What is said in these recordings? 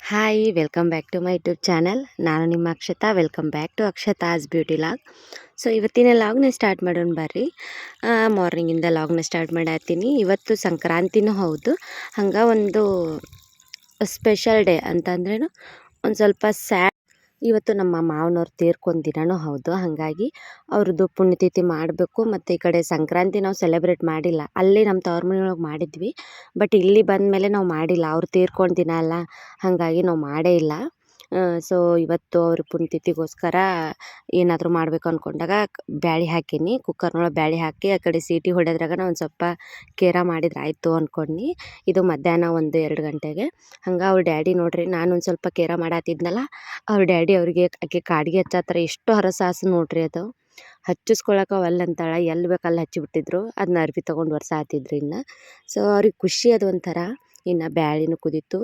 Hi welcome back to my YouTube channel. ನಾನು ನಿಮ್ಮ Akshata. Welcome back to Akshata's beauty vlog. So ಇವತ್ತಿನ ಲಾಗ್ನ start ಮಾಡೋಣ ಬರ್ರಿ. ಮಾರ್ನಿಂಗಿಂದ ಲಾಗ್ನ ಸ್ಟಾರ್ಟ್ ಮಾಡತ್ತೀನಿ. ಇವತ್ತು ಸಂಕ್ರಾಂತಿನೂ ಹೌದು. ಹಂಗೆ ಒಂದು ಸ್ಪೆಷಲ್ ಡೇ ಅಂತಂದ್ರೇನು ಒಂದು ಸ್ವಲ್ಪ ಇವತ್ತು ನಮ್ಮ ಮಾವನವ್ರು ತೀರ್ಕೊಂಡ ದಿನನೂ ಹೌದು. ಹಾಗಾಗಿ ಅವ್ರದ್ದು ಪುಣ್ಯತಿಥಿ ಮಾಡಬೇಕು. ಮತ್ತು ಈ ಕಡೆ ಸಂಕ್ರಾಂತಿ ನಾವು ಸೆಲೆಬ್ರೇಟ್ ಮಾಡಿಲ್ಲ. ಅಲ್ಲಿ ನಮ್ಮ ತವ್ರ ಮನೆಯೊಳಗೆ ಮಾಡಿದ್ವಿ. ಬಟ್ ಇಲ್ಲಿ ಬಂದ ಮೇಲೆ ನಾವು ಮಾಡಿಲ್ಲ. ಅವ್ರು ತೀರ್ಕೊಂಡ ದಿನ ಅಲ್ಲ, ಹಾಗಾಗಿ ನಾವು ಮಾಡೇ ಇಲ್ಲ. ಸೊ ಇವತ್ತು ಅವ್ರ ಪುಣ್ಯತಿಥಿಗೋಸ್ಕರ ಏನಾದರೂ ಮಾಡಬೇಕು ಅಂದ್ಕೊಂಡಾಗ ಬ್ಯಾಳೆ ಹಾಕೀನಿ. ಕುಕ್ಕರ್ನೊಳಗೆ ಬ್ಯಾಳೆ ಹಾಕಿ ಆ ಕಡೆ ಸೀಟಿ ಹೊಡೆದ್ರಾಗ ನಾನು ಒಂದು ಸ್ವಲ್ಪ ಕೇರ ಮಾಡಿದ್ರೆ ಆಯಿತು ಅಂದ್ಕೊಂಡು. ಇದು ಮಧ್ಯಾಹ್ನ 1-2 ಗಂಟೆಗೆ. ಹಂಗೆ ಅವ್ರ ಡ್ಯಾಡಿ ನೋಡ್ರಿ, ನಾನು ಒಂದು ಸ್ವಲ್ಪ ಕೇರ ಮಾಡತ್ತಿದ್ನಲ್ಲ, ಅವ್ರ ಡ್ಯಾಡಿ ಅವ್ರಿಗೆ ಆಕೆ ಕಾಡ್ಗೆ ಹಚ್ಚತ್ತರ. ಎಷ್ಟು ಹರಸಾಸು ನೋಡ್ರಿ ಅದು. ಹಚ್ಚಿಸ್ಕೊಳಕ್ಕೆ ಒಲ್ಲೆ ಅಂತಾಳೆ, ಎಲ್ಲಿ ಬೇಕು ಅಲ್ಲಿ ಹಚ್ಚಿಬಿಟ್ಟಿದ್ರು. ಅದನ್ನ ಅರ್ಬಿ ತೊಗೊಂಡು ಒರೆಸಾತಿದ್ರು ಇನ್ನು. ಸೊ ಅವ್ರಿಗೆ ಖುಷಿ ಅದು ಒಂಥರ. ಇನ್ನು ಬ್ಯಾಳಿನೂ ಕುದೀತು,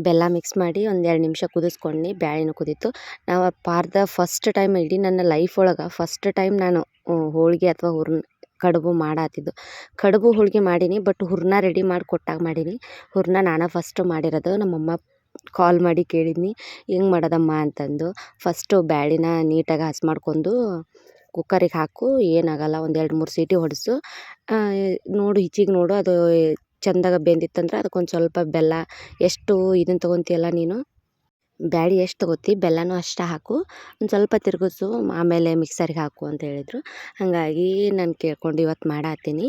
ಬೆಲ್ಲ ಮಿಕ್ಸ್ ಮಾಡಿ ಒಂದು 2 ನಿಮಿಷ ಕುದಿಸ್ಕೊಂಡು ಬ್ಯಾಳಿನೂ ಕುದೀತು. ನಾವು ಫಸ್ಟ್ ಟೈಮ್ ಇಡೀ ನನ್ನ ಲೈಫ್ ಒಳಗೆ ಫಸ್ಟ್ ಟೈಮ್ ನಾನು ಹೋಳಿಗೆ ಅಥವಾ ಕಡುಬು ಮಾಡತ್ತಿದ್ದು. ಕಡುಬು ಹೋಳಿಗೆ ಮಾಡೀನಿ, ಬಟ್ ಹೂರ್ಣ ರೆಡಿ ಮಾಡಿ ಕೊಟ್ಟಾಗ ಮಾಡೀನಿ. ಹೂರ್ಣ ನಾನು ಫಸ್ಟ್ ಮಾಡಿರೋದು. ನಮ್ಮಮ್ಮ ಕಾಲ್ ಮಾಡಿ ಕೇಳಿದ್ನಿ, ಹೆಂಗೆ ಮಾಡೋದಮ್ಮ ಅಂತಂದು. ಫಸ್ಟು ಬ್ಯಾಳಿನ ನೀಟಾಗಿ ಹಸಿ ಮಾಡ್ಕೊಂಡು ಕುಕ್ಕರಿಗೆ ಹಾಕು, ಏನಾಗಲ್ಲ, ಒಂದು 2-3 ಸೀಟಿ ಹೊಡೆಸು. ನೋಡು, ಹಿಚಿಗೆ ನೋಡು, ಅದು ಚೆಂದಾಗ ಬೆಂದಿತ್ತಂದ್ರೆ ಅದಕ್ಕೊಂದು ಸ್ವಲ್ಪ ಬೆಲ್ಲ, ಎಷ್ಟು ಇದನ್ನು ತೊಗೊತೀಯಲ್ಲ ನೀನು, ಬ್ಯಾಳಿ ಎಷ್ಟು ತೊಗೋತಿ ಬೆಲ್ಲನೂ ಅಷ್ಟು ಹಾಕು, ಒಂದು ಸ್ವಲ್ಪ ತಿರುಗಿಸು, ಆಮೇಲೆ ಮಿಕ್ಸರಿಗೆ ಹಾಕು ಅಂತ ಹೇಳಿದರು. ಹಾಗಾಗಿ ನಾನು ಕೇಳ್ಕೊಂಡು ಇವತ್ತು ಮಾಡತ್ತೀನಿ.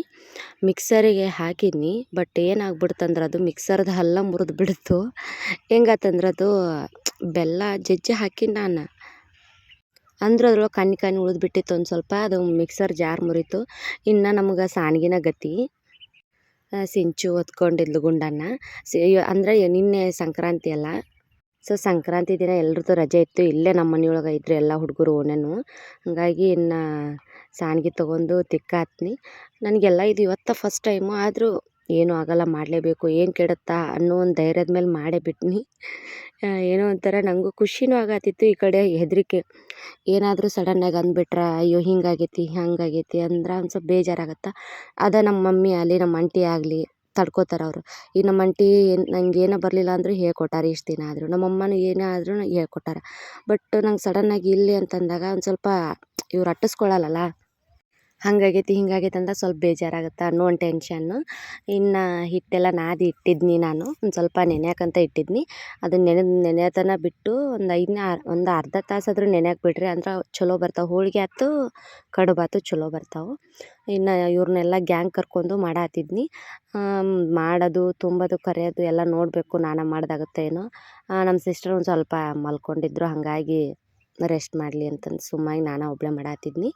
ಮಿಕ್ಸರಿಗೆ ಹಾಕಿದ್ನಿ, ಬಟ್ ಏನಾಗ್ಬಿಡ್ತಂದ್ರೆ ಅದು ಮಿಕ್ಸರ್ದು ಹಲ್ಲ ಮುರಿದು ಬಿಡ್ತು. ಹೆಂಗಾತಂದ್ರೆ ಅದು ಬೆಲ್ಲ ಜಜ್ಜಿ ಹಾಕಿನಿ ನಾನು, ಅಂದ್ರೆ ಅದ್ರೊಳಗೆ ಕಣ್ಣಿ ಉಳಿದ್ಬಿಟ್ಟಿತ್ತು ಒಂದು ಸ್ವಲ್ಪ. ಅದು ಮಿಕ್ಸರ್ ಜಾರ್ ಮುರಿತು. ಇನ್ನು ನಮಗೆ ಸಾನ್ಗಿನ ಗತಿ. ಸಿಂಚು ಹೊತ್ಕೊಂಡಿದ್ಲು ಗುಂಡನ್ನು. ಅಂದರೆ ನಿನ್ನೆ ಸಂಕ್ರಾಂತಿ ಅಲ್ಲ. ಸೊ ಸಂಕ್ರಾಂತಿ ದಿನ ಎಲ್ರದ್ದು ರಜೆ ಇತ್ತು. ಇಲ್ಲೇ ನಮ್ಮ ಮನೆಯೊಳಗೆ ಇದ್ರು ಎಲ್ಲ ಹುಡುಗರು ಓನೇನು. ಹಾಗಾಗಿ ಇನ್ನು ಸಾನ್ಗಿ ತೊಗೊಂಡು ತಿಕ್ಕಾತ್ನಿ. ನನಗೆಲ್ಲ ಇದು ಇವತ್ತು ಫಸ್ಟ್ ಟೈಮು. ಆದರೂ ಏನೂ ಆಗಲ್ಲ, ಮಾಡಲೇಬೇಕು, ಏನು ಕೆಡುತ್ತಾ ಅನ್ನೋ ಒಂದು ಧೈರ್ಯದ ಮೇಲೆ ಮಾಡೇ ಬಿಟ್ನಿ. ಏನೋ ಒಂಥರ ನನಗೂ ಖುಷಿನೂ ಆಗತ್ತಿತ್ತು, ಈ ಕಡೆ ಹೆದರಿಕೆ. ಏನಾದರೂ ಸಡನ್ನಾಗಿ ಅಂದ್ಬಿಟ್ರೆ, ಅಯ್ಯೋ ಹಿಂಗಾಗೈತಿ ಹಂಗಾಗೈತಿ ಅಂದ್ರೆ ಒಂದು ಸ್ವಲ್ಪ ಬೇಜಾರಾಗತ್ತೆ. ಅದ ನಮ್ಮ ಮಮ್ಮಿ ಆಗಲಿ ನಮ್ಮ ಆಂಟಿ ಆಗಲಿ ತಡ್ಕೋತಾರೆ ಅವರು. ಈ ನಮ್ಮ ಆಂಟಿ ನಂಗೆ ಏನೋ ಬರಲಿಲ್ಲ ಅಂದರೂ ಹೇಳ್ಕೊಟ್ಟಾರೆ. ಇಷ್ಟು ದಿನ ಆದರೂ ನಮ್ಮ ಅಮ್ಮನೂ ಏನೇ ಆದ್ರೂ ಹೇಳ್ಕೊಟ್ಟಾರೆ. ಬಟ್ ನಂಗೆ ಸಡನ್ನಾಗಿ ಇಲ್ಲಿ ಅಂತಂದಾಗ ಒಂದು ಸ್ವಲ್ಪ ಇವ್ರು ಅಟ್ಟಿಸ್ಕೊಳ್ಳಲ್ಲ. ಹಂಗಾಗೈತಿ ಹಿಂಗಾಗೈತಿ ಅಂತ ಸ್ವಲ್ಪ ಬೇಜಾರಾಗುತ್ತೆ ಅನ್ನೋ ಒಂದು ಟೆನ್ಷನ್ನು. ಇನ್ನು ಹಿಟ್ಟೆಲ್ಲ ನಾದಿ ಇಟ್ಟಿದ್ನಿ ನಾನು, ಒಂದು ಸ್ವಲ್ಪ ನೆನೆಯೋಕ್ಕಂತ ಇಟ್ಟಿದ್ನಿ. ಅದನ್ನ ನೆನೆಯೋತನ ಬಿಟ್ಟು ಒಂದು ಅರ್ಧ ತಾಸಾದರೂ ನೆನೆಯೋಕೆ ಬಿಡ್ರಿ, ಅಂದ್ರೆ ಚಲೋ ಬರ್ತಾವೆ. ಹೋಳಿಗೆ ಆಯ್ತು, ಕಡುಬಾತು ಚಲೋ ಬರ್ತಾವೆ. ಇನ್ನು ಇವ್ರನ್ನೆಲ್ಲ ಗ್ಯಾಂಗ್ ಕರ್ಕೊಂಡು ಮಾಡತ್ತಿದ್ನಿ. ಮಾಡೋದು, ತುಂಬೋದು, ಕರೆಯೋದು ಎಲ್ಲ ನೋಡಬೇಕು, ನಾನು ಮಾಡ್ದಾಗುತ್ತೆ ಏನೋ. ನಮ್ಮ ಸಿಸ್ಟರ್ ಒಂದು ಸ್ವಲ್ಪ ಮಲ್ಕೊಂಡಿದ್ರು, ಹಾಗಾಗಿ ರೆಸ್ಟ್ ಮಾಡಲಿ ಅಂತಂದು ಸುಮ್ಮಾಗಿ ನಾನು ಒಬ್ಬಳೇ ಮಾಡತ್ತಿದ್ನಿ.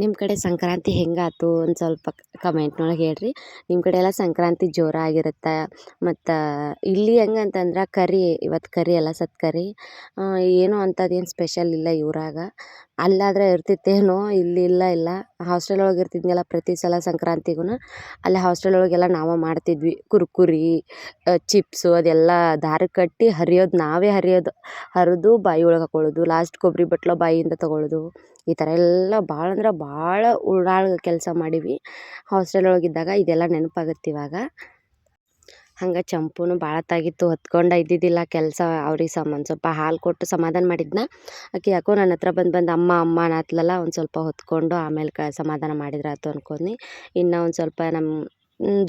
ನಿಮ್ಮ ಕಡೆ ಸಂಕ್ರಾಂತಿ ಹೆಂಗಾಯ್ತು ಒಂದು ಸ್ವಲ್ಪ ಕಮೆಂಟ್ನೊಳಗೆ ಹೇಳ್ರಿ. ನಿಮ್ಮ ಕಡೆ ಎಲ್ಲ ಸಂಕ್ರಾಂತಿ ಜೋರಾಗಿರುತ್ತೆ. ಮತ್ತು ಇಲ್ಲಿ ಹೆಂಗಂತಂದ್ರೆ ಇವತ್ತು ಕರಿ ಎಲ್ಲ ಸತ್ಕರಿ. ಏನೋ ಅಂಥದ್ದೇನು ಸ್ಪೆಷಲ್ ಇಲ್ಲ ಊರಾಗ. ಅಲ್ಲಾದರೆ ಇರ್ತಿತ್ತೇನೋ, ಇಲ್ಲಿ ಇಲ್ಲ. ಹಾಸ್ಟೆಲ್ ಒಳಗೆ ಇರ್ತಿದ್ನಲ್ಲ ಪ್ರತಿ ಸಲ ಸಂಕ್ರಾಂತಿಗೂ. ಅಲ್ಲಿ ಹಾಸ್ಟೆಲ್ ಒಳಗೆಲ್ಲ ನಾವು ಮಾಡ್ತಿದ್ವಿ. ಕುರ್ಕುರಿ, ಚಿಪ್ಸು ಅದೆಲ್ಲ ದಾರಕ್ಕೆ ಕಟ್ಟಿ ಹರಿಯೋದು, ನಾವೇ ಹರಿದು ಬಾಯಿ ಒಳಗೆ ಹಾಕೊಳ್ಳೋದು. ಲಾಸ್ಟ್ ಕೊಬ್ಬರಿ ಬಟ್ಲು ಬಾಯಿಯಿಂದ ತೊಗೊಳ್ಳೋದು. ಈ ಥರ ಎಲ್ಲ ಭಾಳ ಅಂದ್ರೆ ಭಾಳ ಕೆಲಸ ಮಾಡೀವಿ ಹಾಸ್ಟೆಲ್ ಒಳಗಿದ್ದಾಗ. ಇದೆಲ್ಲ ನೆನಪಾಗುತ್ತೆ ಇವಾಗ. ಹಂಗೆ ಚಂಪುನು ಭಾಳತ್ತಾಗಿತ್ತು, ಹೊತ್ಕೊಂಡು ಇದ್ದಿದ್ದಿಲ್ಲ ಕೆಲಸ. ಅವ್ರಿಗೆ ಸ್ವಲ್ಪ ಹಾಲು ಕೊಟ್ಟು ಸಮಾಧಾನ ಮಾಡಿದ್ನ. ಆಕೆ ಯಾಕೋ ನನ್ನ ಹತ್ರ ಬಂದು ಅಮ್ಮ ಅನ್ನತ್ಲಲ್ಲ, ಒಂದು ಸ್ವಲ್ಪ ಹೊತ್ಕೊಂಡು ಆಮೇಲೆ ಸಮಾಧಾನ ಮಾಡಿದ್ರೆ ಆಯ್ತು ಅಂದ್ಕೊಂಡು. ಇನ್ನು ಒಂದು ಸ್ವಲ್ಪ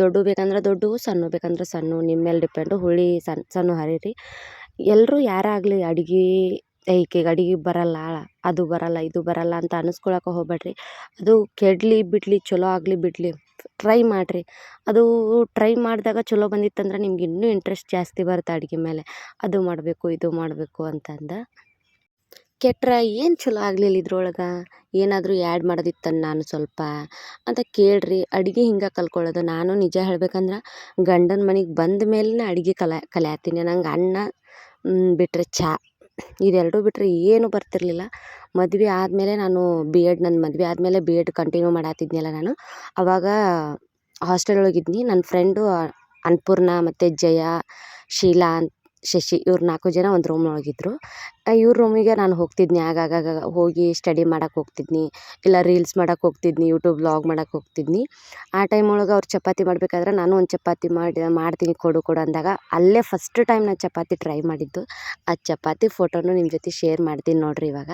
ದೊಡ್ಡ ಬೇಕಂದ್ರೆ ದೊಡ್ಡವು, ಸಣ್ಣ ಬೇಕಂದ್ರೆ ಸಣ್ಣ, ನಿಮ್ಮ ಮೇಲೆ ಡಿಪೆಂಡು. ಹುಳಿ ಸಣ್ಣ ಹರಿರಿ. ಎಲ್ಲರೂ ಯಾರಾಗಲಿ ಈಕೆಗೆ ಅಡುಗೆ ಬರಲ್ಲ, ಅದು ಬರಲ್ಲ, ಇದು ಬರಲ್ಲ ಅಂತ ಅನ್ನಿಸ್ಕೊಳಕ್ಕೆ ಹೋಗ್ಬೇಡ್ರಿ. ಅದು ಕೆಡಲಿ ಬಿಡಲಿ, ಚಲೋ ಆಗಲಿ ಬಿಡಲಿ, ಟ್ರೈ ಮಾಡಿರಿ. ಅದು ಟ್ರೈ ಮಾಡಿದಾಗ ಚಲೋ ಬಂದಿತ್ತಂದ್ರೆ ನಿಮ್ಗೆ ಇನ್ನೂ ಇಂಟ್ರೆಸ್ಟ್ ಜಾಸ್ತಿ ಬರುತ್ತೆ ಅಡುಗೆ ಮೇಲೆ. ಅದು ಮಾಡಬೇಕು, ಇದು ಮಾಡಬೇಕು ಅಂತಂದು. ಕೆಟ್ರೆ ಏನು ಚಲೋ ಆಗಲಿಲ್ಲ ಇದ್ರೊಳಗೆ, ಏನಾದರೂ ಆ್ಯಡ್ ಮಾಡೋದಿತ್ತನ್ನು ನಾನು ಸ್ವಲ್ಪ ಅಂತ ಕೇಳ್ರಿ. ಅಡುಗೆ ಹಿಂಗೆ ಕಲ್ತ್ಕೊಳ್ಳೋದು. ನಾನು ನಿಜ ಹೇಳ್ಬೇಕಂದ್ರೆ ಗಂಡನ ಮನೆಗೆ ಬಂದ ಮೇಲೆ ಅಡುಗೆ ಕಲಿಯತ್ತೀನಿ. ನಂಗೆ ಅನ್ನ ಬಿಟ್ಟರೆ ಚಹಾ, ಇದೆರಡು ಬಿಟ್ಟರೆ ಏನೂ ಬರ್ತಿರಲಿಲ್ಲ. ಮದುವೆ ಆದಮೇಲೆ ನನ್ನ ಮದುವೆ ಆದಮೇಲೆ ಬಿ ಎಡ್ ಕಂಟಿನ್ಯೂ ಮಾಡತ್ತಿದ್ನಲ್ಲ ನಾನು. ಆವಾಗ ಹಾಸ್ಟೆಲ್ ಒಳಗಿದ್ನಿ. ನನ್ನ ಫ್ರೆಂಡು ಅನ್ನಪೂರ್ಣ ಮತ್ತು ಜಯ, ಶೀಲಾ ಶಶಿ ಇವ್ರು 4 ಜನ ಒಂದು ರೂಮ್ನೊಳಗಿದ್ರು. ಇವ್ರ ರೂಮಿಗೆ ನಾನು ಹೋಗ್ತಿದ್ನಿ ಆಗಾಗ ಹೋಗಿ ಸ್ಟಡಿ ಮಾಡಕ್ಕೆ ಹೋಗ್ತಿದ್ನಿ, ಇಲ್ಲ ರೀಲ್ಸ್ ಮಾಡಕ್ಕೆ ಹೋಗ್ತಿದ್ನಿ, ಯೂಟ್ಯೂಬ್ ವ್ಲಾಗ್ ಮಾಡಕ್ಕೆ ಹೋಗ್ತಿದ್ನಿ. ಆ ಟೈಮ್ ಒಳಗೆ ಅವ್ರು ಚಪಾತಿ ಮಾಡಬೇಕಾದ್ರೆ ನಾನು ಒಂದು ಚಪಾತಿ ಮಾಡ್ತೀನಿ ಕೊಡು ಅಂದಾಗ ಅಲ್ಲೇ ಫಸ್ಟ್ ಟೈಮ್ ನಾನು ಚಪಾತಿ ಟ್ರೈ ಮಾಡಿದ್ದು. ಆ ಚಪಾತಿ ಫೋಟೋನು ನಿಮ್ಮ ಜೊತೆ ಶೇರ್ ಮಾಡ್ತೀನಿ ನೋಡಿರಿ ಇವಾಗ.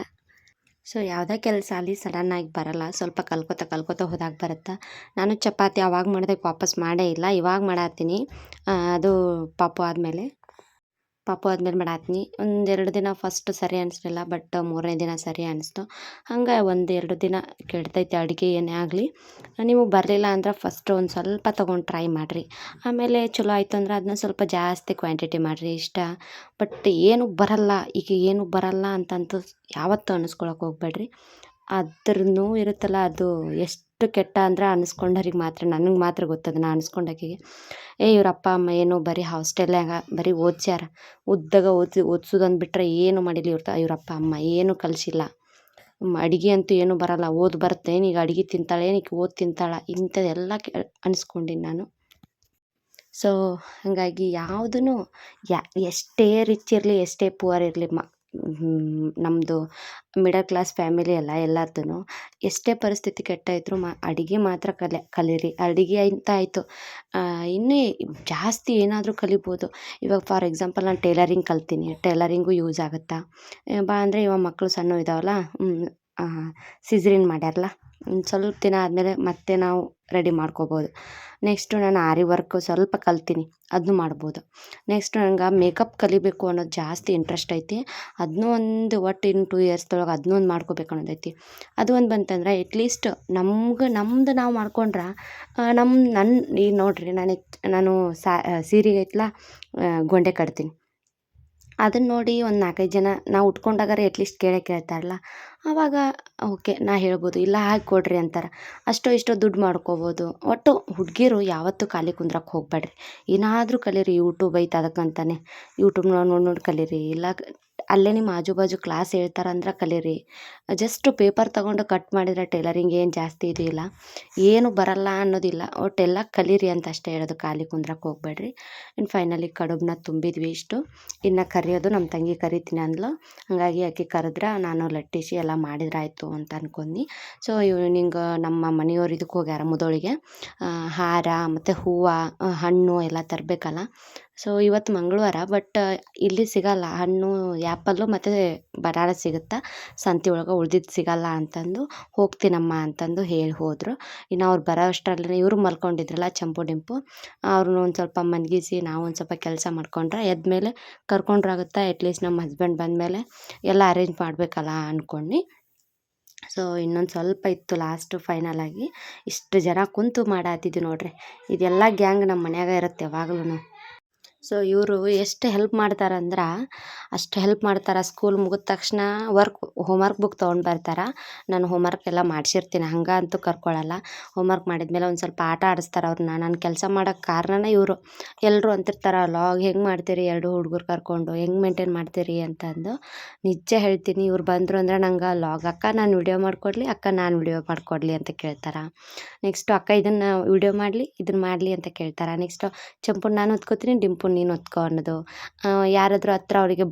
ಸೊ ಯಾವುದೇ ಕೆಲಸ ಅಲ್ಲಿ ಸಡನ್ನಾಗಿ ಬರಲ್ಲ, ಸ್ವಲ್ಪ ಕಲ್ಕೋತ ಹೋದಾಗ ಬರುತ್ತೆ. ನಾನು ಚಪಾತಿ ಅವಾಗ ಮಾಡಿದಾಗ ವಾಪಸ್ ಮಾಡೇ ಇಲ್ಲ, ಇವಾಗ ಮಾಡತ್ತೀನಿ. ಅದು ಪಾಪು ಆದಮೇಲೆ ಮಾಡತ್ತೀನಿ. 1-2 ದಿನ ಫಸ್ಟ್ ಸರಿ ಅನಿಸ್ಲಿಲ್ಲ, ಬಟ್ 3ನೇ ದಿನ ಸರಿ ಅನಿಸ್ತು. ಹಂಗೆ 1-2 ದಿನ ಕೆಡ್ತೈತೆ ಅಡುಗೆ ಏನೇ ಆಗಲಿ. ನಿಮಗೆ ಬರಲಿಲ್ಲ ಅಂದ್ರೆ ಫಸ್ಟ್ ಒಂದು ಸ್ವಲ್ಪ ತೊಗೊಂಡು ಟ್ರೈ ಮಾಡಿರಿ. ಆಮೇಲೆ ಚಲೋ ಆಯಿತು ಅಂದ್ರೆ ಅದನ್ನ ಸ್ವಲ್ಪ ಜಾಸ್ತಿ ಕ್ವಾಂಟಿಟಿ ಮಾಡಿರಿ ಇಷ್ಟ. ಬಟ್ ಏನು ಬರಲ್ಲ ಅಂತಂತೂ ಯಾವತ್ತೂ ಅನ್ನಿಸ್ಕೊಳಕ್ಕೆ ಹೋಗ್ಬೇಡ್ರಿ. ಅದ್ರ ನೋವು ಇರುತ್ತಲ್ಲ, ಅದು ಎಷ್ಟು ಕೆಟ್ಟ ಅಂದ್ರೆ ಅನ್ನಿಸ್ಕೊಂಡವ್ರಿಗೆ ಮಾತ್ರ, ನನಗೆ ಮಾತ್ರ ಗೊತ್ತದು. ನಾ ಅನ್ನಿಸ್ಕೊಂಡಾಕಿಗೆ ಇವ್ರ ಅಪ್ಪ ಅಮ್ಮ ಏನು ಬರೀ ಹಾಸ್ಟೆಲ್ನಾಗ ಬರೀ ಓದ್ಸ್ಯಾರ, ಉದ್ದಾಗ ಓದ್ಸೋದೊಂದು ಬಿಟ್ಟರೆ ಏನು ಮಾಡಿಲ್ಲ ಇವ್ರ ಅಪ್ಪ ಅಮ್ಮ, ಏನೂ ಕಲಿಸಿಲ್ಲ. ಅಡುಗೆ ಅಂತೂ ಏನೂ ಬರಲ್ಲ, ಬರುತ್ತೆ ಈಗ ಅಡುಗೆ ತಿಂತಾಳೆ ಈಗ ಓದ್ ತಿಂತಾಳ, ಇಂಥದ್ದೆಲ್ಲ ಅನಿಸ್ಕೊಂಡೀನಿ ನಾನು. ಸೊ ಹಾಗಾಗಿ ಯಾವುದೂ ಎಷ್ಟೇ ರಿಚ್ ಇರಲಿ ಎಷ್ಟೇ ಪುವರ್ ಇರಲಿ, ನಮ್ಮದು ಮಿಡಲ್ ಕ್ಲಾಸ್ ಫ್ಯಾಮಿಲಿ ಅಲ್ಲ ಎಲ್ಲರದೂ. ಎಷ್ಟೇ ಪರಿಸ್ಥಿತಿ ಕೆಟ್ಟ ಇದ್ದರೂ ಅಡುಗೆ ಮಾತ್ರ ಕಲೀರಿ. ಅಡುಗೆ ಅಂತ ಆಯಿತು, ಇನ್ನೂ ಜಾಸ್ತಿ ಏನಾದರೂ ಕಲಿಬೋದು. ಇವಾಗ ಫಾರ್ ಎಕ್ಸಾಂಪಲ್ ನಾನು ಟೇಲರಿಂಗ್ ಕಲ್ತೀನಿ, ಟೇಲರಿಂಗು ಯೂಸ್ ಆಗುತ್ತಾ. ಬಾ ಅಂದರೆ ಇವಾಗ ಮಕ್ಕಳು ಸಣ್ಣ ಇದ್ದಾವಲ್ಲ, ಸಿಝರಿನ್ ಮಾಡ್ಯಾರಲ್ಲ, ಸ್ವಲ್ಪ ದಿನ ಆದಮೇಲೆ ಮತ್ತೆ ನಾವು ರೆಡಿ ಮಾಡ್ಕೋಬೋದು. ನೆಕ್ಸ್ಟು ನಾನು ಆರಿ ವರ್ಕ್ ಸ್ವಲ್ಪ ಕಲ್ತೀನಿ, ಅದನ್ನೂ ಮಾಡ್ಬೋದು. ನೆಕ್ಸ್ಟ್ ನಂಗೆ ಮೇಕಪ್ ಕಲಿಬೇಕು ಅನ್ನೋದು ಜಾಸ್ತಿ ಇಂಟ್ರೆಸ್ಟ್ ಐತಿ. ಅದನ್ನೂ ಒಟ್ಟು ಇನ್ನು 2 ಇಯರ್ಸ್ದೊಳಗೆ ಅದನ್ನೂ ಒಂದು ಮಾಡ್ಕೋಬೇಕು ಅನ್ನೋದೈತಿ. ಅದು ಒಂದು ಬಂತಂದ್ರೆ ಎಟ್ಲೀಸ್ಟ್ ನಮ್ದು ನಾವು ಮಾಡ್ಕೊಂಡ್ರೆ ಈಗ ನೋಡಿರಿ, ನಾನು ಸೀರೆಗೆ ಐತಲ್ಲ ಗೊಂಡೆ ಕಟ್ತೀನಿ. ಅದನ್ನು ನೋಡಿ ಒಂದು 4-5 ಜನ ನಾವು ಉಟ್ಕೊಂಡಾಗಾರೆ ಎಟ್ಲೀಸ್ಟ್ ಕೇಳ್ತಾರಲ್ಲ, ಆವಾಗ ಓಕೆ ನಾ ಹೇಳ್ಬೋದು, ಇಲ್ಲ ಹಾಕಿ ಕೊಡ್ರಿ ಅಂತಾರೆ. ಅಷ್ಟೋ ಇಷ್ಟೋ ದುಡ್ಡು ಮಾಡ್ಕೋಬೋದು. ಒಟ್ಟು ಹುಡುಗಿರು ಯಾವತ್ತೂ ಖಾಲಿ ಕುಂದ್ರಕ್ಕೆ ಹೋಗ್ಬೇಡ್ರಿ, ಏನಾದರೂ ಕಲೀರಿ. ಯೂಟ್ಯೂಬ್ ಐತೆ ಅದಕ್ಕಂತಾನೆ, ಯೂಟ್ಯೂಬ್ನೊಳಗೆ ನೋಡಿ ಕಲೀರಿ. ಇಲ್ಲ ಅಲ್ಲೇ ನಿಮ್ಮ ಆಜು ಬಾಜು ಕ್ಲಾಸ್ ಹೇಳ್ತಾರಂದ್ರೆ ಕಲೀರಿ. ಜಸ್ಟ್ ಪೇಪರ್ ತೊಗೊಂಡು ಕಟ್ ಮಾಡಿದರೆ ಟೈಲರಿಂಗ್ ಏನು ಜಾಸ್ತಿ ಇದೆಯಿಲ್ಲ, ಏನು ಬರಲ್ಲ ಅನ್ನೋದಿಲ್ಲ. ಒಟ್ಟೆಲ್ಲ ಕಲೀರಿ ಅಂತ ಅಷ್ಟೇ ಹೇಳೋದು, ಖಾಲಿ ಕುಂದ್ರಕ್ಕೆ ಹೋಗ್ಬೇಡ್ರಿ. ಇನ್ನು ಫೈನಲಿ ಕಡುಬನ್ನ ತುಂಬಿದ್ವಿ ಇಷ್ಟು. ಇನ್ನು ಕರಿಯೋದು ನಮ್ಮ ತಂಗಿ ಕರಿತೀನಿ ಅಂದ್ಲು, ಹಾಗಾಗಿ ಆಕೆ ಕರೆದ್ರೆ ನಾನು ಲಟ್ಟಿಸಿ ಎಲ್ಲ ಮಾಡಿದ್ರಾಯ್ತು ಅಂತ ಅನ್ಕೊಂಡ್ನಿ. ಸೊ ನಿಂಗೆ ನಮ್ಮ ಮನೆಯವ್ರು ಇದಕ್ಕೆ ಹೋಗ್ಯಾರ ಮುದೋಳಿಗೆ, ಹಾರ ಮತ್ತು ಹೂವು ಹಣ್ಣು ಎಲ್ಲ ತರಬೇಕಲ್ಲ. ಸೊ ಇವತ್ತು ಮಂಗಳವಾರ, ಬಟ್ ಇಲ್ಲಿ ಸಿಗಲ್ಲ ಹಣ್ಣು, ಆ್ಯಪಲ್ಲು ಮತ್ತು ಬನಾನ ಸಿಗುತ್ತಾ ಸಂತೆ ಒಳಗೆ, ಉಳ್ದಿದ್ದು ಸಿಗಲ್ಲ ಅಂತಂದು ಹೋಗ್ತೀನಮ್ಮ ಅಂತಂದು ಹೇಳಿ ಹೋದರು. ಇನ್ನು ಅವ್ರು ಬರೋ ಅಷ್ಟರಲ್ಲಿ ಇವರು ಮಲ್ಕೊಂಡಿದ್ರಲ್ಲ ಚಂಪು ಡಿಂಪು, ಅವ್ರನ್ನ ಒಂದು ಸ್ವಲ್ಪ ಮಲಗಿಸಿ ನಾವು ಒಂದು ಸ್ವಲ್ಪ ಕೆಲಸ ಮಾಡ್ಕೊಂಡ್ರೆ ಎದ್ಮೇಲೆ ಕರ್ಕೊಂಡ್ರಾಗುತ್ತಾ. ಅಟ್ಲೀಸ್ಟ್ ನಮ್ಮ ಹಸ್ಬೆಂಡ್ ಬಂದಮೇಲೆ ಎಲ್ಲ ಅರೇಂಜ್ ಮಾಡಬೇಕಲ್ಲ ಅಂದ್ಕೊಂಡು. ಸೊ ಇನ್ನೊಂದು ಸ್ವಲ್ಪ ಇತ್ತು ಲಾಸ್ಟು ಫೈನಲಾಗಿ ಇಷ್ಟು ಜನ ಕುಂತು ಮಾಡತ್ತಿದ್ವಿ ನೋಡ್ರಿ. ಇದೆಲ್ಲ ಗ್ಯಾಂಗ್ ನಮ್ಮ ಮನ್ಯಾಗ ಇರುತ್ತೆ ಯಾವಾಗ್ಲೂ. ಸೊ ಇವರು ಎಷ್ಟು ಹೆಲ್ಪ್ ಮಾಡ್ತಾರಂದ್ರೆ ಅಷ್ಟು ಹೆಲ್ಪ್ ಮಾಡ್ತಾರೆ. ಸ್ಕೂಲ್ ಮುಗಿದ ತಕ್ಷಣ ಹೋಮ್ವರ್ಕ್ ಬುಕ್ ತೊಗೊಂಡು ಬರ್ತಾರೆ. ನಾನು ಹೋಮ್ವರ್ಕ್ ಎಲ್ಲ ಮಾಡಿಸಿರ್ತೀನಿ, ಹಂಗೆ ಅಂತೂ ಕರ್ಕೊಳ್ಳಲ್ಲ. ಹೋಮ್ವರ್ಕ್ ಮಾಡಿದ್ಮೇಲೆ ಒಂದು ಸ್ವಲ್ಪ ಆಟ ಆಡಿಸ್ತಾರೆ ಅವ್ರನ್ನ. ನಾನು ಕೆಲಸ ಮಾಡೋಕ್ಕೆ ಕಾರಣನೇ ಇವರು. ಎಲ್ಲರೂ ಅಂತಿರ್ತಾರೆ, ಲಾಗ್ ಹೆಂಗೆ ಮಾಡ್ತೀರಿ 2 ಹುಡುಗರು ಕರ್ಕೊಂಡು, ಹೆಂಗೆ ಮೇಂಟೈನ್ ಮಾಡ್ತೀರಿ ಅಂತಂದು. ನಿಜ ಹೇಳ್ತೀನಿ, ಇವ್ರು ಬಂದರು ಅಂದ್ರೆ ನಂಗೆ ಲಾಗ್ ಅಕ್ಕ ನಾನು ವಿಡಿಯೋ ಮಾಡಿಕೊಡ್ಲಿ, ಅಕ್ಕ ನಾನು ವಿಡಿಯೋ ಮಾಡಿಕೊಡ್ಲಿ ಅಂತ ಕೇಳ್ತಾರೆ. ನೆಕ್ಸ್ಟು ಅಕ್ಕ ಇದನ್ನು ವಿಡಿಯೋ ಮಾಡಲಿ, ಇದನ್ನು ಮಾಡಲಿ ಅಂತ ಕೇಳ್ತಾರೆ. ನೆಕ್ಸ್ಟು ಚಂಪುನ ನಾನು ಹೊತ್ಕೋತೀನಿ, ಡಿಂಪು ನೀನು ಹೊತ್ಕೊ ಅನ್ನೋದು. ಯಾರಾದರೂ ಹತ್ರ ಅವರಿಗೆ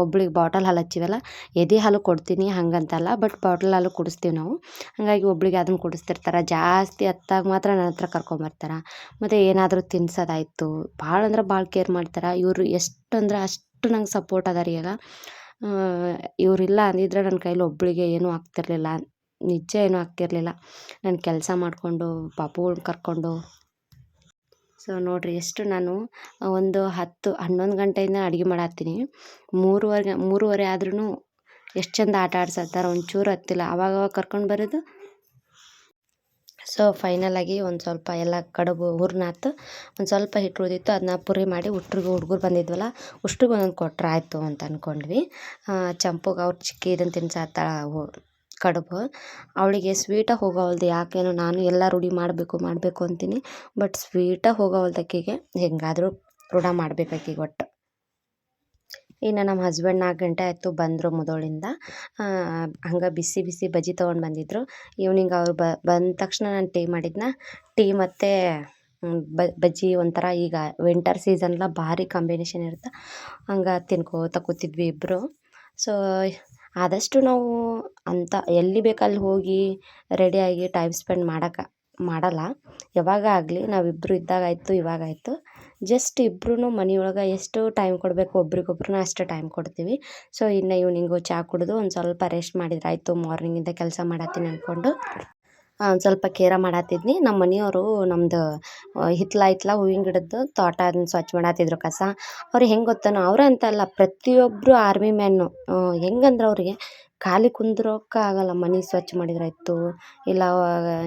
ಒಬ್ಳಿಗೆ ಬಾಟಲ್ ಹಾಲು ಹಚ್ಚಿವಲ್ಲ, ಎದೆ ಹಾಲು ಕೊಡ್ತೀನಿ ಹಂಗಂತಲ್ಲ, ಬಟ್ ಬಾಟಲ್ ಹಾಲು ಕುಡಿಸ್ತೀವಿ ನಾವು. ಹಾಗಾಗಿ ಒಬ್ಳಿಗೆ ಅದನ್ನು ಕುಡಿಸ್ತಿರ್ತಾರೆ. ಜಾಸ್ತಿ ಹತ್ತಾಗ ಮಾತ್ರ ನನ್ನ ಹತ್ರ ಕರ್ಕೊಂಬರ್ತಾರೆ. ಮತ್ತು ಏನಾದರೂ ತಿನ್ಸೋದಾಯಿತು, ಭಾಳ ಅಂದ್ರೆ ಭಾಳ ಕೇರ್ ಮಾಡ್ತಾರೆ ಇವರು. ಎಷ್ಟು ಅಂದ್ರೆ ಅಷ್ಟು ನಂಗೆ ಸಪೋರ್ಟ್ ಅದ ರೀ. ಈಗ ಇವರಿಲ್ಲ ಅಂದಿದ್ರೆ ನನ್ನ ಕೈಲಿ ಒಬ್ಬಳಿಗೆ ಏನೂ ಆಗ್ತಿರ್ಲಿಲ್ಲ, ನಿಜ ಏನೂ ಆಗ್ತಿರ್ಲಿಲ್ಲ. ನಾನು ಕೆಲಸ ಮಾಡಿಕೊಂಡು ಪಾಪುಗಳ್ನ ಕರ್ಕೊಂಡು. ಸೊ ನೋಡಿರಿ, ಎಷ್ಟು ನಾನು ಒಂದು 10-11 ಗಂಟೆಯಿಂದ ಅಡುಗೆ ಮಾಡತ್ತೀನಿ. 3:30 ಆದ್ರೂ ಎಷ್ಟು ಚಂದ ಆಟ ಆಡ್ಸತ್ತಾರೆ, ಒಂಚೂರು ಹತ್ತಿಲ್ಲ. ಅವಾಗವಾಗ ಕರ್ಕೊಂಡು ಬರೋದು. ಸೊ ಫೈನಲಾಗಿ ಒಂದು ಸ್ವಲ್ಪ ಎಲ್ಲ ಕಡುಬು ಹೂರ್ನಾತು, ಒಂದು ಸ್ವಲ್ಪ ಹಿಟ್ಟು ಉಳಿದಿತ್ತು, ಅದನ್ನ ಪುರಿ ಮಾಡಿ ಹುಡುಗರು ಬಂದಿದ್ವಲ್ಲ ಉಷ್ಟ್ರಿಗೆ ಒಂದೊಂದು ಕೊಟ್ರೆ ಆಯಿತು ಅಂತ ಅಂದ್ಕೊಂಡ್ವಿ. ಚಂಪುಗೆ ಅವ್ರು ಚಿಕ್ಕಿ ಇದನ್ನು ತಿನ್ಸಾತ್ತಾಳ ಕಡುಬು. ಅವಳಿಗೆ ಸ್ವೀಟಾಗಿ ಹೋಗೋವಲ್ದು, ಯಾಕೇನೋ ನಾನು ಎಲ್ಲ ರೂಢಿ ಮಾಡಬೇಕು ಅಂತೀನಿ, ಬಟ್ ಸ್ವೀಟಾಗಿ ಹೋಗೋವಲ್ದು ಆಕೆಗೆ. ಹೆಂಗಾದರೂ ರೂಢ ಮಾಡ್ಬೇಕು ಆಕೆಗೆ ಒಟ್ಟು. ಇನ್ನು ನಮ್ಮ ಹಸ್ಬೆಂಡ್ 4 ಗಂಟೆ ಆಯಿತು ಬಂದರು ಮುದೋಳಿಂದ. ಹಂಗೆ ಬಿಸಿ ಬಿಸಿ ಬಜ್ಜಿ ತೊಗೊಂಡು ಬಂದಿದ್ದರು. ಈವ್ನಿಂಗ್ ಅವ್ರು ಬಂದ ತಕ್ಷಣ ನಾನು ಟೀ ಮಾಡಿದ್ನ. ಟೀ ಮತ್ತು ಬಜ್ಜಿ ಒಂಥರ ಈಗ ವಿಂಟರ್ ಸೀಸನ್ಲ ಭಾರಿ ಕಾಂಬಿನೇಷನ್ ಇರುತ್ತೆ. ಹಂಗೆ ತಿನ್ಕೋತ ಕೂತಿದ್ವಿ ಇಬ್ಬರು. ಸೊ ಆದಷ್ಟು ನಾವು ಅಂತ ಎಲ್ಲಿ ಬೇಕಲ್ಲಿ ಹೋಗಿ ರೆಡಿಯಾಗಿ ಟೈಮ್ ಸ್ಪೆಂಡ್ ಮಾಡಲ್ಲ. ಯಾವಾಗ ಆಗಲಿ ನಾವಿಬ್ಬರು ಇದ್ದಾಗಾಯಿತು ಇವಾಗಾಯಿತು ಜಸ್ಟ್ ಇಬ್ಬರೂ ಮನೆಯೊಳಗೆ ಎಷ್ಟು ಟೈಮ್ ಕೊಡಬೇಕು ಒಬ್ರಿಗೊಬ್ರು ಅಷ್ಟು ಟೈಮ್ ಕೊಡ್ತೀವಿ. ಸೊ ಇನ್ನು ಈವ್ನಿಂಗು ಚಹಾ ಕುಡಿದು ಒಂದು ಸ್ವಲ್ಪ ರೆಸ್ಟ್ ಮಾಡಿದ್ರೆ ಆಯಿತು, ಮಾರ್ನಿಂಗಿಂದ ಕೆಲಸ ಮಾಡತ್ತೀನಿ ಅಂದ್ಕೊಂಡು ಒಂದು ಸ್ವಲ್ಪ ಕೇರ ಮಾಡತ್ತಿದ್ನಿ. ನಮ್ಮ ಮನೆಯವರು ನಮ್ಮದು ಹಿತ್ತಲ ಹೂವಿನ ಗಿಡದ್ದು ತೋಟ ಅದನ್ನ ಸ್ವಚ್ಛ ಮಾಡತ್ತಿದ್ರು ಕಸ. ಅವ್ರಿಗೆ ಹೆಂಗೆ ಗೊತ್ತೇನೋ, ಅವ್ರು ಅಂತಲ್ಲ ಪ್ರತಿಯೊಬ್ಬರು ಆರ್ಮಿ ಮ್ಯಾನು. ಹೆಂಗಂದ್ರೆ ಅವ್ರಿಗೆ ಖಾಲಿ ಕುಂದ್ರೋಕೆ ಆಗಲ್ಲ. ಮನೆ ಸ್ವಚ್ಛ ಮಾಡಿದ್ರಾಯ್ತು, ಇಲ್ಲ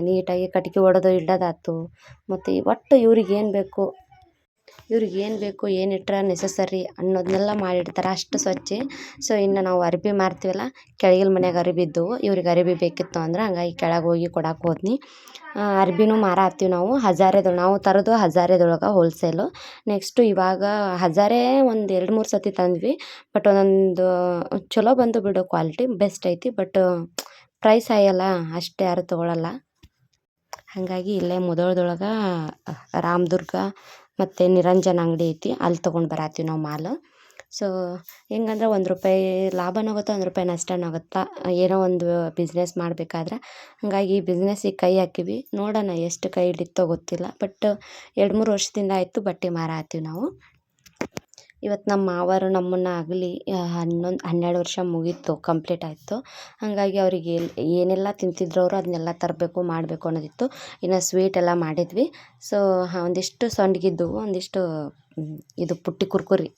ನೀಟಾಗಿ ಕಟ್ಗೆ ಹೊಡೆದು ಇಡೋದಾಯ್ತು, ಮತ್ತು ಒಟ್ಟು ಏನು ಬೇಕು ಏನಿಟ್ರೆ ನೆಸಸರಿ ಅನ್ನೋದನ್ನೆಲ್ಲ ಮಾಡಿಡ್ತಾರೆ, ಅಷ್ಟು ಸ್ವಚ್ಛ. ಸೊ ಇನ್ನು ನಾವು ಅರ್ಬಿ ಮಾರ್ತೀವಲ್ಲ, ಕೆಳಗಿನ ಮನ್ಯಾಗ ಅರ್ಬಿ ಇದ್ದವು, ಇವ್ರಿಗೆ ಅರ್ಬಿ ಬೇಕಿತ್ತು ಅಂದ್ರೆ ಹಂಗಾಗಿ ಕೆಳಗೆ ಹೋಗಿ ಕೊಡಕ್ಕೆ ಹೋದ್ನಿ. ಅರ್ಬಿನೂ ಮಾರಾತ್ತೀವಿ ನಾವು ನಾವು ತರೋದು ಹಜಾರೆದೊಳಗೆ ಹೋಲ್ಸೇಲು. ನೆಕ್ಸ್ಟು ಇವಾಗ ಹಜಾರೆ ಒಂದು 2-3 ಸತಿ ತಂದ್ವಿ. ಬಟ್ ಒಂದೊಂದು ಚಲೋ ಬಂದು ಬಿಡು, ಕ್ವಾಲಿಟಿ ಬೆಸ್ಟ್ ಐತಿ. ಬಟ್ ಪ್ರೈಸ್ ಆಯಲ್ಲ, ಅಷ್ಟು ಯಾರು ತೊಗೊಳಲ್ಲ. ಹಾಗಾಗಿ ಇಲ್ಲೇ ಮುಧೋಳದೊಳಗೆ ರಾಮದುರ್ಗ ಮತ್ತು ನಿರಂಜನ್ ಅಂಗಡಿ ಐತಿ, ಅಲ್ಲಿ ತೊಗೊಂಡು ಬರತ್ತೀವಿ ನಾವು ಮಾಲು. ಸೊ ಹೆಂಗಂದ್ರೆ ₹1 ಲಾಭನೂ ಆಗುತ್ತೆ, ₹1 ನಷ್ಟನೂ ಆಗುತ್ತೆ ಏನೋ ಒಂದು ಬಿಸ್ನೆಸ್ ಮಾಡಬೇಕಾದ್ರೆ. ಹಾಗಾಗಿ ಈ ಬಿಸ್ನೆಸ್ಸಿಗೆ ಕೈ ಹಾಕಿವಿ, ನೋಡೋಣ ಎಷ್ಟು ಕೈ ಹಿಡಿತೋ ಗೊತ್ತಿಲ್ಲ. ಬಟ್ 2-3 ವರ್ಷದಿಂದ ಆಯಿತು ಬಟ್ಟೆ ಮಾರಾತ್ತೀವಿ ನಾವು. ಇವತ್ತು ನಮ್ಮ ಮಾವರು ನಮ್ಮನ್ನು ಆಗಲಿ 12 ವರ್ಷ ಮುಗೀತು, ಕಂಪ್ಲೀಟ್ ಆಯಿತು. ಹಾಗಾಗಿ ಅವರಿಗೆ ಏನೆಲ್ಲ ತಿಂತಿದ್ರು ಅವರು ಅದನ್ನೆಲ್ಲ ತರಬೇಕು ಮಾಡಬೇಕು ಅನ್ನೋದಿತ್ತು. ಇನ್ನು ಸ್ವೀಟ್ ಎಲ್ಲ ಮಾಡಿದ್ವಿ. ಸೊ ಒಂದಿಷ್ಟು ಸಂಡ್ಗಿದ್ದು, ಒಂದಿಷ್ಟು ಇದು ಪುಟ್ಟಿ ಕುರ್ಕುರಿ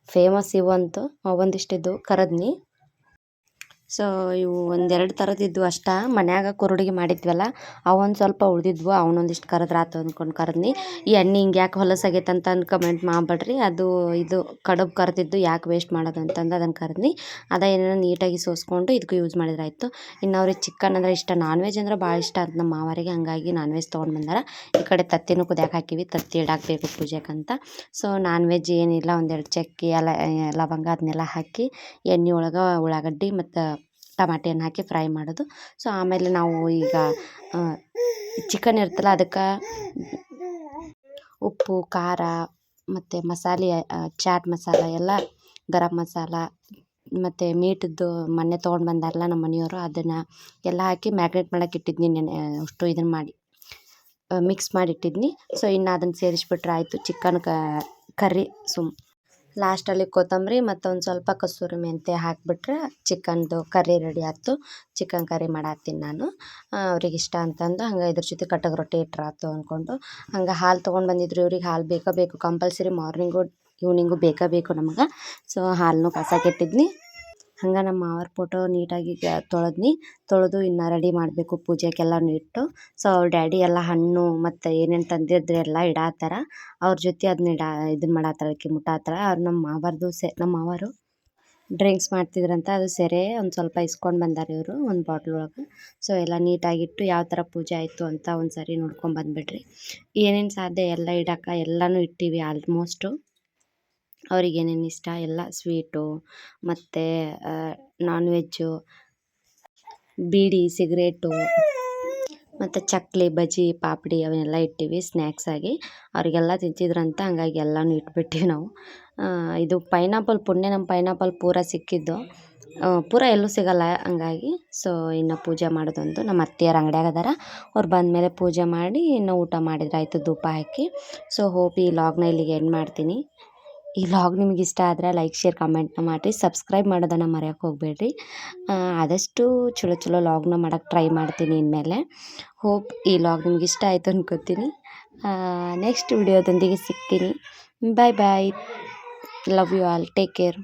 ಫೇಮಸ್ ಇವು ಅಂತೂ ಒಂದಿಷ್ಟಿದ್ದು ಕರದ್ನಿ. ಸೊ ಇವು 1-2 ಥರದಿದ್ವು ಅಷ್ಟೇ. ಮನ್ಯಾಗ ಕುರುಡಿಗೆ ಮಾಡಿದ್ವಲ್ಲ, ಅವೊಂದು ಸ್ವಲ್ಪ ಉಳಿದಿದ್ವು, ಅವನೊಂದಿಷ್ಟು ಕರೆದ್ರಾತು ಅಂದ್ಕೊಂಡು ಕರೆದ್ನಿ. ಈ ಎಣ್ಣೆ ಹಿಂಗೆ ಯಾಕೆ ಹೊಲಸಾಗೈತೆ ಅಂತಂದು ಕಮೆಂಟ್ ಮಾಡಬೇಡ್ರಿ. ಅದು ಇದು ಕಡುಬು ಕರೆದಿದ್ದು ಯಾಕೆ ವೇಸ್ಟ್ ಮಾಡೋದು ಅಂತಂದು ಅದನ್ನು ಕರೆದ್ನಿ. ಏನೇನೋ ನೀಟಾಗಿ ಸೋಸ್ಕೊಂಡು ಇದಕ್ಕೂ ಯೂಸ್ ಮಾಡಿದ್ರಾಯ್ತು. ಇನ್ನು ಅವ್ರಿಗೆ ಚಿಕನ್ ಅಂದರೆ ಇಷ್ಟ, ನಾನ್ ವೆಜ್ ಅಂದ್ರೆ ಭಾಳ ಇಷ್ಟ ಅಂತ ನಮ್ಮ ಮಾವರಿಗೆ. ಹಂಗಾಗಿ ನಾನ್ ವೆಜ್ ತೊಗೊಂಡು ಬಂದಾರ. ಈ ಕಡೆ ತತ್ತಿನೂ ಕುದಿಯಕ್ಕೆ ಹಾಕಿವಿ, ತತ್ತಿ ಇಡಾಕಬೇಕು ಪೂಜೆಗಂತ. ಸೊ ನಾನ್ ವೆಜ್ ಏನಿಲ್ಲ, 1-2 ಚಕ್ಕೆ ಲವಂಗ ಅದನ್ನೆಲ್ಲ ಹಾಕಿ ಎಣ್ಣೆ ಒಳಗೆ ಉಳ್ಳಾಗಡ್ಡಿ ಮತ್ತು ಟಮಾಟಿಯನ್ನು ಹಾಕಿ ಫ್ರೈ ಮಾಡೋದು. ಸೊ ಆಮೇಲೆ ನಾವು ಈಗ ಚಿಕನ್ ಇರ್ತಲ್ಲ, ಅದಕ್ಕೆ ಉಪ್ಪು, ಖಾರ ಮತ್ತು ಮಸಾಲೆ, ಚಾಟ್ ಮಸಾಲ ಎಲ್ಲ, ಗರಂ ಮಸಾಲ ಮತ್ತು ಮೀಟದ್ದು ಮೊನ್ನೆ ತೊಗೊಂಡು ಬಂದಾರಲ್ಲ ನಮ್ಮ ಮನೆಯವರು, ಅದನ್ನು ಎಲ್ಲ ಹಾಕಿ ಮ್ಯಾಗ್ನೇಟ್ ಮಾಡೋಕೆ ಇಟ್ಟಿದ್ನಿ. ಅಷ್ಟು ಇದನ್ನು ಮಾಡಿ ಮಿಕ್ಸ್ ಮಾಡಿಟ್ಟಿದ್ನಿ. ಸೊ ಇನ್ನು ಅದನ್ನು ಸೇರಿಸ್ಬಿಟ್ರೆ ಆಯಿತು. ಚಿಕನ್ ಕರ್ರಿ ಲಾಸ್ಟಲ್ಲಿ ಕೊತ್ತಂಬರಿ ಮತ್ತು ಒಂದು ಸ್ವಲ್ಪ ಕಸೂರಿ ಮೆಂತ್ಯ ಹಾಕಿಬಿಟ್ರೆ ಚಿಕನ್ದು ಕರ್ರಿ ರೆಡಿ ಆಯ್ತು. ಚಿಕನ್ ಕರ್ರಿ ಮಾಡತ್ತೀನಿ ನಾನು, ಅವ್ರಿಗೆ ಇಷ್ಟ ಅಂತಂದು. ಹಂಗೆ ಇದ್ರ ಜೊತೆ ಕಟ್ಟಗೆ ರೊಟ್ಟಿ ಇಟ್ರಾತು ಅಂದ್ಕೊಂಡು. ಹಂಗೆ ಹಾಲು ತೊಗೊಂಡು ಬಂದಿದ್ರು, ಇವ್ರಿಗೆ ಹಾಲು ಬೇಕು ಕಂಪಲ್ಸರಿ, ಮಾರ್ನಿಂಗು ಈವ್ನಿಂಗು ಬೇಕು ನಮಗೆ. ಸೊ ಹಾಲನ್ನು ಕಾಸಕ್ಕಿಟ್ಟಿದ್ನಿ. ಹಂಗೆ ನಮ್ಮ ಮಾವರ ಫೋಟೋ ನೀಟಾಗಿ ತೊಳೆದು ಇನ್ನು ರೆಡಿ ಮಾಡಬೇಕು ಪೂಜೆಗೆಲ್ಲನೂ ಇಟ್ಟು. ಸೊ ಅವ್ರ ಡ್ಯಾಡಿ ಎಲ್ಲ ಹಣ್ಣು ಮತ್ತು ಏನೇನು ತಂದಿದ್ರೆ ಎಲ್ಲ ಇಡಾತ್ತಾರ. ಅವ್ರ ಜೊತೆ ಅದನ್ನ ಇದನ್ನು ಮಾಡತ್ತಾರ, ಮುಟ್ಟಾತ್ತಾರ. ಅವ್ರು ನಮ್ಮ ಮಾವರು ಡ್ರಿಂಕ್ಸ್ ಮಾಡ್ತಿದ್ರಂತ, ಅದು ಸೆರೆ ಒಂದು ಸ್ವಲ್ಪ ಇಸ್ಕೊಂಡು ಬಂದಾರ ಇವರು ಒಂದು ಬಾಟ್ಲ್ ಒಳಗೆ. ಸೊ ಎಲ್ಲ ನೀಟಾಗಿಟ್ಟು ಯಾವ ಥರ ಪೂಜೆ ಆಯಿತು ಅಂತ ಒಂದು ಸರಿ ನೋಡ್ಕೊಂಡು ಬಂದುಬಿಡ್ರಿ. ಏನೇನು ಸಾಧ್ಯ ಎಲ್ಲ ಇಡಕ್ಕೆ ಎಲ್ಲನೂ ಇಟ್ಟಿವಿ ಆಲ್ಮೋಸ್ಟು. ಅವ್ರಿಗೆ ಏನೇನು ಇಷ್ಟ ಎಲ್ಲ ಸ್ವೀಟು ಮತ್ತು ನಾನ್ ವೆಜ್ಜು, ಬೀಡಿ, ಸಿಗರೇಟು ಮತ್ತು ಚಕ್ಲಿ, ಬಜ್ಜಿ, ಪಾಪಡಿ ಅವನ್ನೆಲ್ಲ ಇಟ್ಟಿವಿ ಸ್ನ್ಯಾಕ್ಸಾಗಿ. ಅವರಿಗೆಲ್ಲ ತಿಂತಿದ್ರಂತ, ಹಂಗಾಗಿ ಎಲ್ಲನೂ ಇಟ್ಬಿಟ್ಟಿವಿ ನಾವು. ಇದು ಪೈನಾಪಲ್ ನಮ್ಮ ಪೈನಾಪಲ್ ಪೂರ ಸಿಕ್ಕಿದ್ದು, ಪೂರ ಎಲ್ಲೂ ಸಿಗಲ್ಲ ಹಂಗಾಗಿ. ಸೊ ಇನ್ನು ಪೂಜೆ ಮಾಡೋದೊಂದು ನಮ್ಮ ಅತ್ತೆಯರ ಅಂಗಡಿಯಾಗ ಅದಾರ, ಅವ್ರು ಬಂದಮೇಲೆ ಪೂಜೆ ಮಾಡಿ ಇನ್ನು ಊಟ ಮಾಡಿದ್ರಾಯ್ತು ಧೂಪ ಹಾಕಿ. ಸೊ ಹೋಪ್ ಈ ಲಾಗ್ನ ಇಲ್ಲಿಗೆ ಎಂಡ್ ಮಾಡ್ತೀನಿ. ಈ ಲಾಗ್ ನಿಮ್ಗೆ ಇಷ್ಟ ಆದರೆ ಲೈಕ್, ಶೇರ್, ಕಮೆಂಟ್ನ ಮಾಡಿರಿ. ಸಬ್ಸ್ಕ್ರೈಬ್ ಮಾಡೋದನ್ನು ಮರೆಯೋಕ್ಕೆ ಹೋಗಬೇಡ್ರಿ. ಆದಷ್ಟು ಚಲೋ ಲಾಗ್ನ ಮಾಡೋಕ್ಕೆ ಟ್ರೈ ಮಾಡ್ತೀನಿ ಇನ್ಮೇಲೆ. ಹೋಪ್ ಈ ಲಾಗ್ ನಿಮ್ಗೆ ಇಷ್ಟ ಆಯಿತು ಅನ್ಕೋತೀನಿ. ನೆಕ್ಸ್ಟ್ ವಿಡಿಯೋದೊಂದಿಗೆ ಸಿಗ್ತೀನಿ. Bye. Love you all, take care.